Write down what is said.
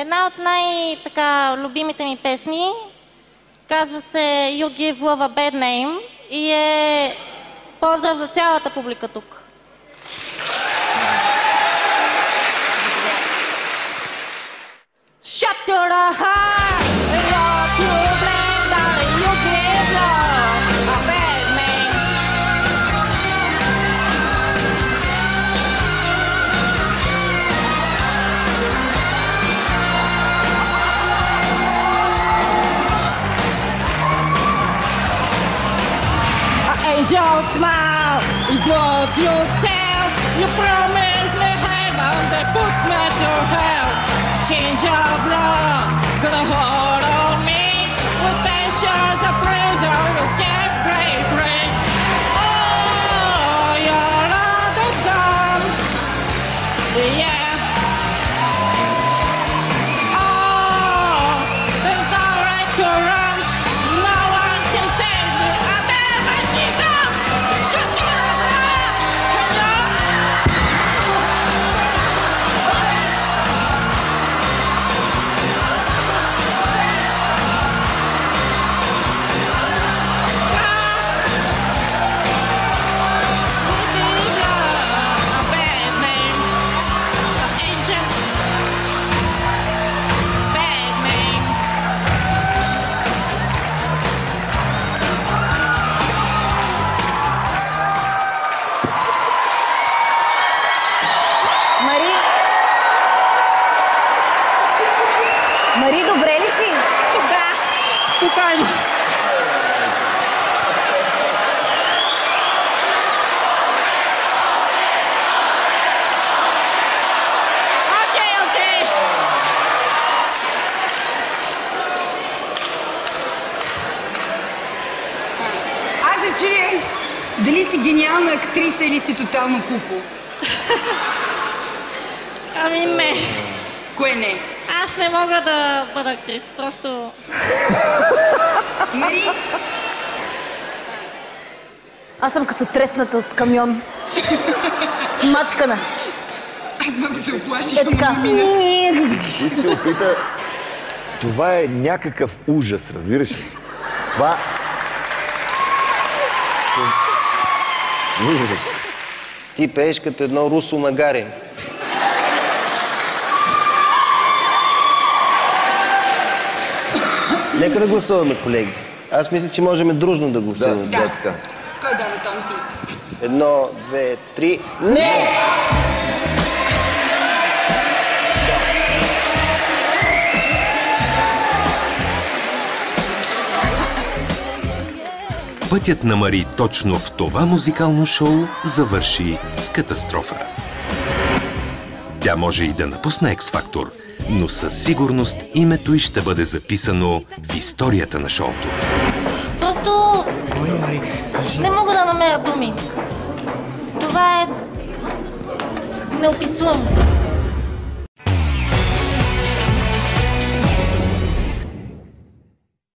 Една от най-любимите ми песни казва се You Give Love a Bad Name и е поздрав за цялата публика тук. Shut your heart, love to blame, darling, you give love a bad name. Angel smile is what you sell. You promise me heaven, they put me to hell. Change of love, gonna hold on me. With tensions of prison, you can't break free. Oh, your love is gone. Yeah. Oh, there's no right to run. No one can save me. I'm never cheat up. Shut your heart. Hello. Мари, добре ли си? Да, спокойно. Окей. Аз се чуя дали си гениална актриса или си тотално кукло. Ами не. Кое не? Аз не мога да бъда актриса, просто... Мари? Аз съм като тресната от камион. Смачкана. Аз много се оплаших. Е така. Ти се опита... Това е някакъв ужас, разбираш ли? Това... Ти пееш като едно русо магаре. Нека да гласуваме, колеги. Аз мисля, че можем дружно да гласуваме. Да. Кой дава тон ти? 1, 2, 3... Не! Пътят на Мари точно в това музикално шоу завърши с катастрофа. Тя може и да напусне X-Factor, но със сигурност името й ще бъде записано в историята на шоуто. Просто... не мога да намеря думи. Това е... неописуемо.